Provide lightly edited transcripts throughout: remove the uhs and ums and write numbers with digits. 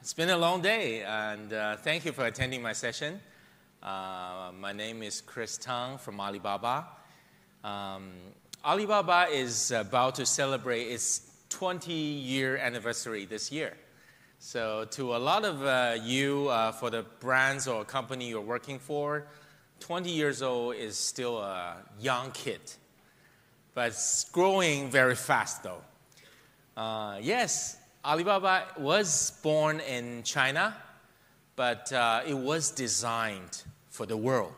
It's been a long day, and thank you for attending my session. My name is Chris Tung from Alibaba. Alibaba is about to celebrate its 20-year anniversary this year. So to a lot of you, for the brands or company you're working for, 20 years old is still a young kid. But it's growing very fast, though. Yes, Alibaba was born in China, but it was designed for the world.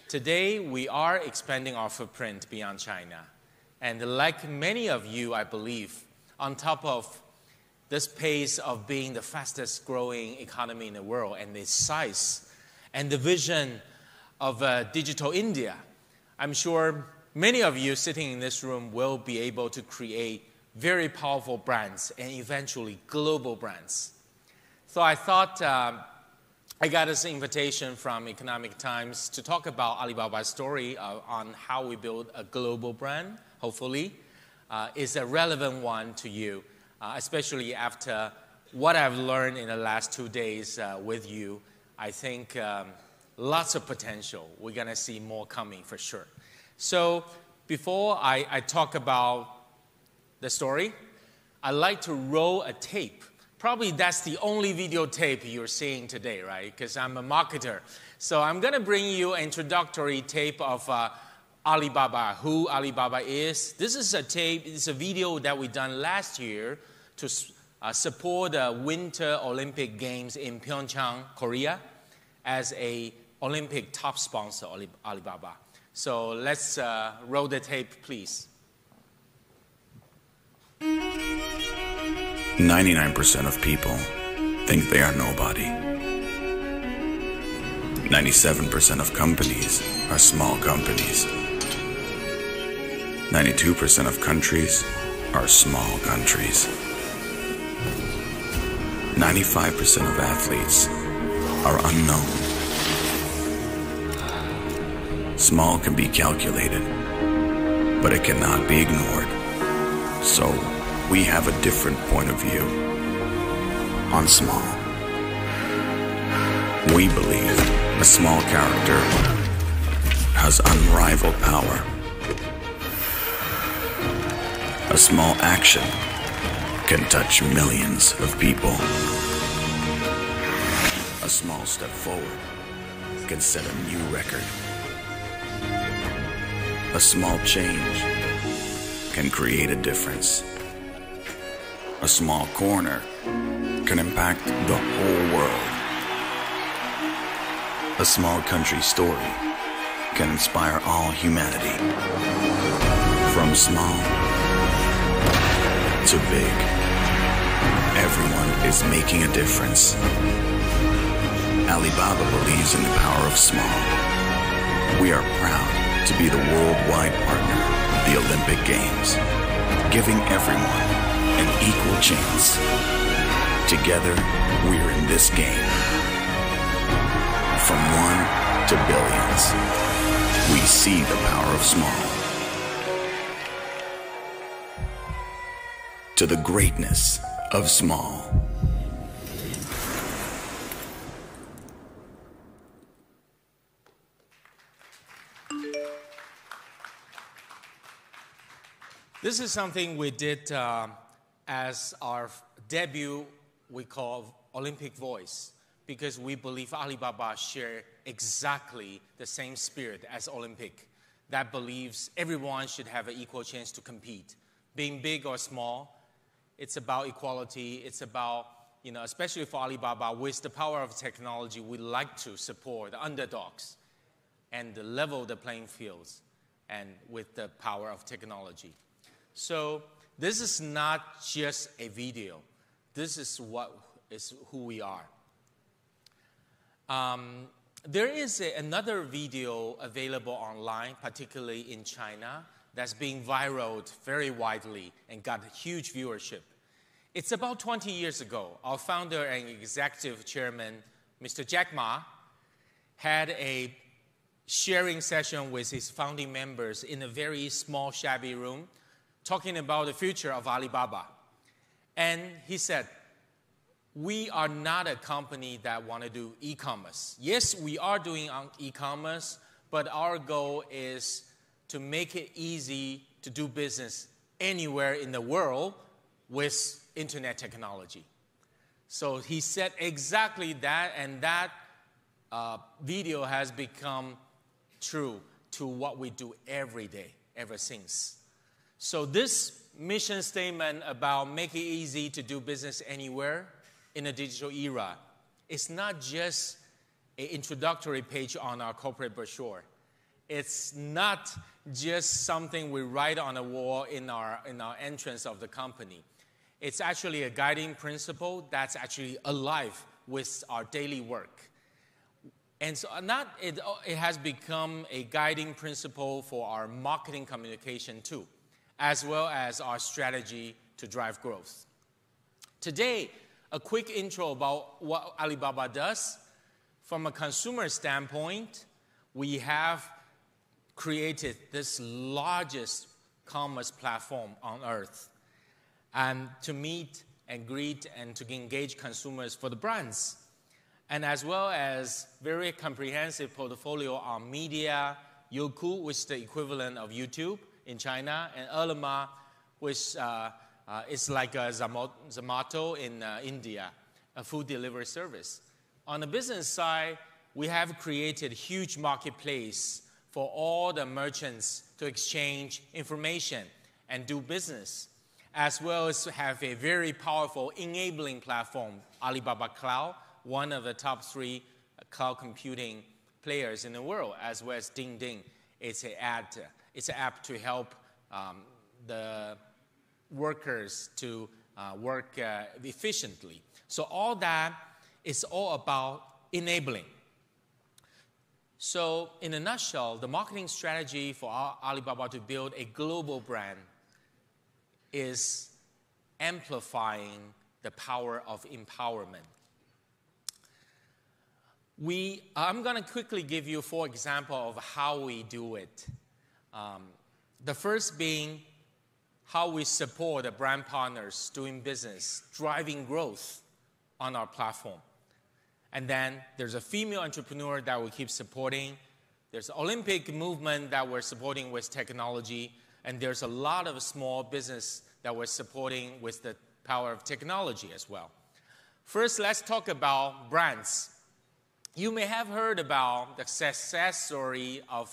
Today, we are expanding our footprint beyond China. And like many of you, I believe, on top of this pace of being the fastest growing economy in the world and the size and the vision of digital India, I'm sure many of you sitting in this room will be able to create very powerful brands and eventually global brands. So I thought I got this invitation from Economic Times to talk about Alibaba's story on how we build a global brand, hopefully. Is a relevant one to you, especially after what I've learned in the last 2 days with you. I think lots of potential. We're going to see more coming for sure. So before I talk about the story, I'd like to roll a tape. Probably that's the only videotape you're seeing today, right? Because I'm a marketer. So I'm going to bring you an introductory tape of Alibaba, who Alibaba is. This is a tape, it's a video that we done last year to support the Winter Olympic Games in Pyeongchang, Korea, as a Olympic top sponsor, Alibaba. So let's roll the tape, please. 99% of people think they are nobody. 97% of companies are small companies. 92% of countries are small countries. 95% of athletes are unknown. Small can be calculated, but it cannot be ignored. So, we have a different point of view on small. We believe a small character has unrivaled power. A small action can touch millions of people. A small step forward can set a new record. A small change can create a difference. A small corner can impact the whole world. A small country story can inspire all humanity. From small to big, everyone is making a difference. Alibaba believes in the power of small. We are proud to be the worldwide partner of the Olympic Games, giving everyone an equal chance. Together, we're in this game. From one to billions, we see the power of small. To the greatness of small. This is something we did as our debut, we call Olympic Voice, because we believe Alibaba share exactly the same spirit as Olympic, that believes everyone should have an equal chance to compete. Being big or small, it's about equality. It's about, especially for Alibaba, with the power of technology, we like to support the underdogs and level the playing fields and with the power of technology. So this is not just a video. This is who we are. There is another video available online, particularly in China, that's being viraled very widely and got huge viewership. It's about 20 years ago. Our founder and executive chairman, Mr. Jack Ma, had a sharing session with his founding members in a very small, shabby room, talking about the future of Alibaba. And he said, we are not a company that want to do e-commerce. Yes, we are doing e-commerce, but our goal is to make it easy to do business anywhere in the world with internet technology. So he said exactly that, and that video has become true to what we do every day, ever since. So this mission statement about make it easy to do business anywhere in a digital era, it's not just an introductory page on our corporate brochure. It's not just something we write on a wall in our entrance of the company. It's actually a guiding principle that's actually alive with our daily work. And so it has become a guiding principle for our marketing communication too, as well as our strategy to drive growth. Today, a quick intro about what Alibaba does. From a consumer standpoint, we have created this largest commerce platform on earth, and to meet and greet and to engage consumers for the brands, and as well as very comprehensive portfolio on media, Youku, which is the equivalent of YouTube in China, and Alibaba, which is like a Zomato in India, a food delivery service. On the business side, we have created a huge marketplace for all the merchants to exchange information and do business, as well as have a very powerful enabling platform, Alibaba Cloud, one of the top 3 cloud computing players in the world, as well as Ding Ding. It's an app to help the workers to work efficiently. So all that is all about enabling. So in a nutshell, the marketing strategy for Alibaba to build a global brand is amplifying the power of empowerment. I'm going to quickly give you 4 examples of how we do it. The first being how we support the brand partners doing business, driving growth on our platform. And then there's a female entrepreneur that we keep supporting. There's an Olympic movement that we're supporting with technology. And there's a lot of small business that we're supporting with the power of technology as well. First, let's talk about brands. You may have heard about the success story of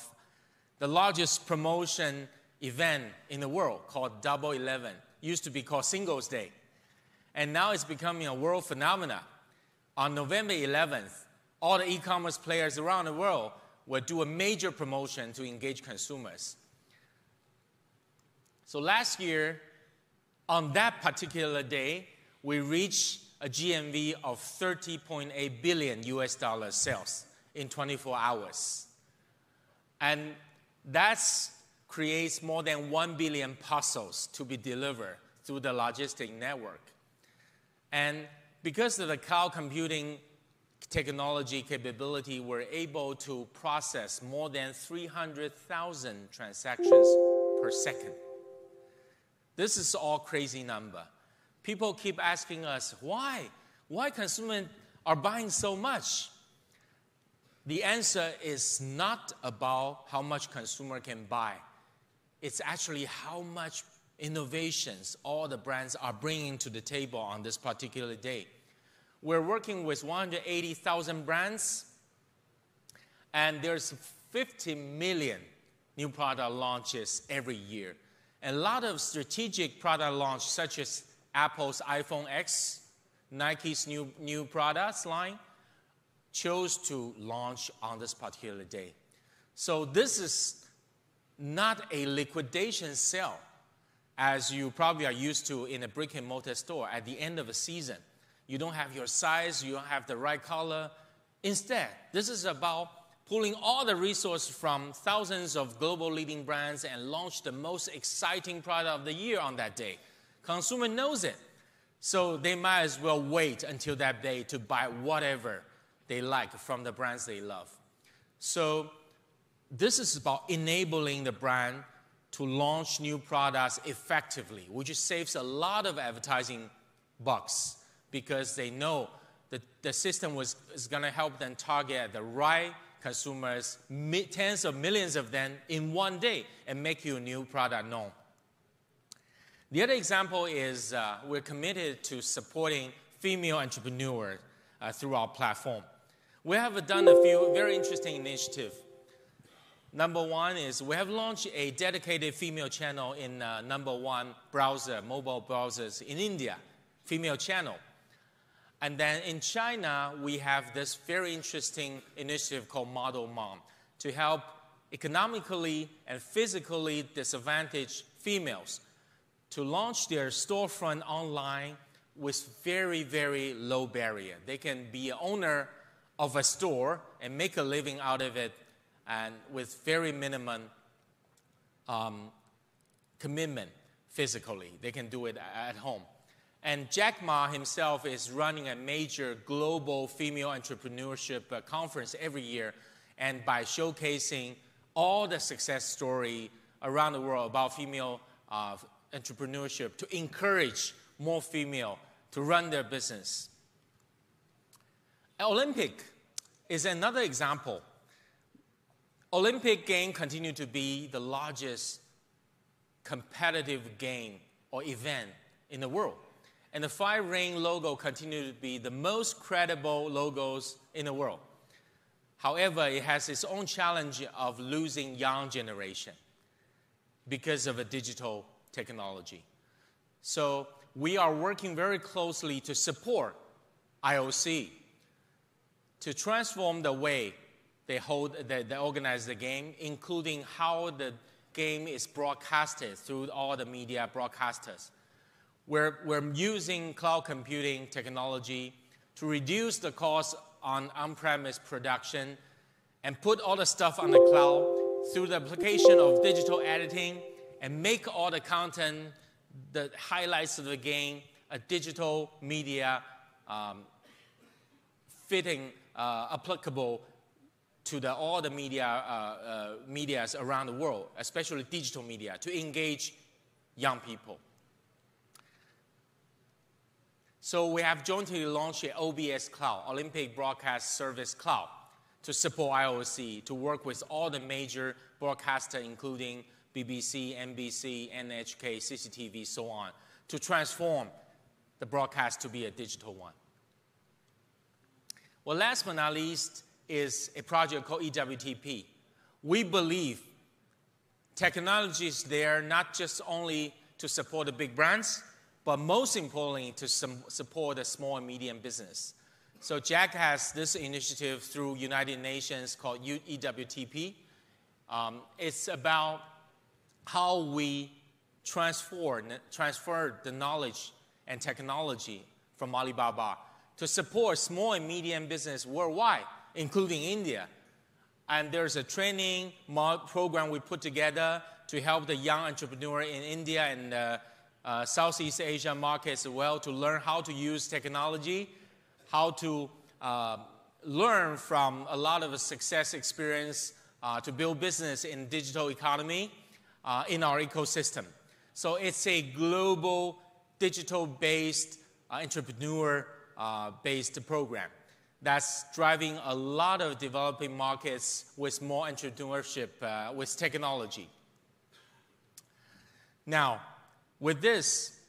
the largest promotion event in the world called Double 11. Used to be called Singles Day. And now it's becoming a world phenomenon. On November 11th, all the e-commerce players around the world will do a major promotion to engage consumers. So last year, on that particular day, we reached a GMV of $30.8 billion sales in 24 hours. And that creates more than 1 billion parcels to be delivered through the logistic network. And because of the cloud computing technology capability, we're able to process more than 300,000 transactions per second. This is all crazy number. People keep asking us, why? Why consumers are buying so much? The answer is not about how much consumer can buy. It's actually how much innovations all the brands are bringing to the table on this particular day. We're working with 180,000 brands, and there's 50 million new product launches every year. And a lot of strategic product launch, such as Apple's iPhone X, Nike's new products line, chose to launch on this particular day. So this is not a liquidation sale, as you probably are used to in a brick-and-mortar store at the end of a season. You don't have your size, you don't have the right color. Instead, this is about pulling all the resources from thousands of global leading brands and launch the most exciting product of the year on that day. Consumer knows it, so they might as well wait until that day to buy whatever they like from the brands they love. So this is about enabling the brand to launch new products effectively, which saves a lot of advertising bucks, because they know that the system is going to help them target the right consumers, tens of millions of them in one day, and make your new product known. The other example is we're committed to supporting female entrepreneurs through our platform. We have done a few very interesting initiatives. Number one is we have launched a dedicated female channel in number one browser, mobile browsers in India, female channel. And then in China, we have this very interesting initiative called Model Mom to help economically and physically disadvantaged females to launch their storefront online with very, very low barrier. They can be an owner of a store and make a living out of it, and with very minimum commitment physically. They can do it at home. And Jack Ma himself is running a major global female entrepreneurship conference every year, and by showcasing all the success story around the world about female entrepreneurship to encourage more female to run their business. Olympic is another example. Olympic Games continue to be the largest competitive game or event in the world. And the 5-ring logo continue to be the most credible logos in the world. However, it has its own challenge of losing young generation because of a digital technology. So we are working very closely to support IOC to transform the way they organize the game, including how the game is broadcasted through all the media broadcasters. We're using cloud computing technology to reduce the cost on on-premise production and put all the stuff on the cloud through the application of digital editing and make all the content, the highlights of the game, a digital media applicable to all the medias around the world, especially digital media, to engage young people. So we have jointly launched an OBS Cloud, Olympic Broadcast Service Cloud, to support IOC, to work with all the major broadcasters, including BBC, NBC, NHK, CCTV, so on, to transform the broadcast to be a digital one. Well, last but not least is a project called EWTP. We believe technology is there not just only to support the big brands, but most importantly, to support the small and medium business. So Jack has this initiative through United Nations called EWTP. It's about how we transfer the knowledge and technology from Alibaba to support small and medium business worldwide, including India. And there's a training program we put together to help the young entrepreneur in India and Southeast Asia markets as well to learn how to use technology, how to learn from a lot of success experience to build business in digital economy in our ecosystem. So it's a global digital-based entrepreneur-based program that's driving a lot of developing markets with more entrepreneurship with technology. Now, with this,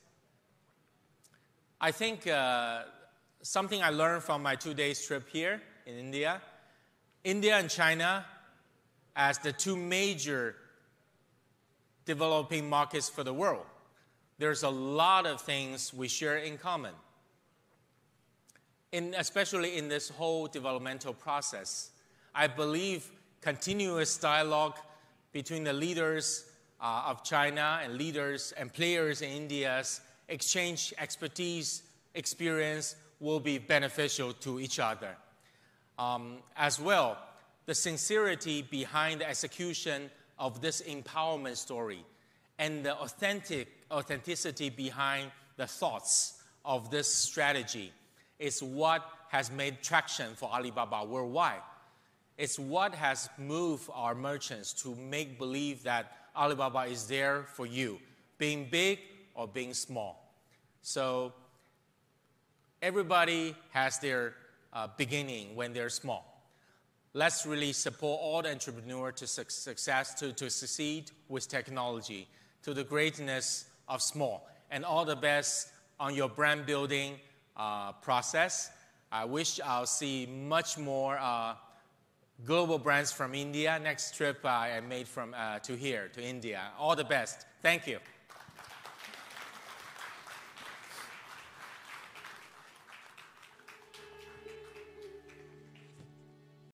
I think something I learned from my 2-day trip here in India and China as the two major developing markets for the world. There's a lot of things we share in common, especially in this whole developmental process. I believe continuous dialogue between the leaders of China and leaders and players in India's exchange expertise, experience will be beneficial to each other. As well, the sincerity behind the execution of this empowerment story and the authenticity behind the thoughts of this strategy is what has made traction for Alibaba worldwide. It's what has moved our merchants to make believe that Alibaba is there for you, being big or being small. So Everybody has their beginning when they're small. Let's really support all the entrepreneurs to succeed with technology, to the greatness of small. And all the best on your brand building process. I wish I'll see much more global brands from India. Next trip I made to here, to India. All the best. Thank you.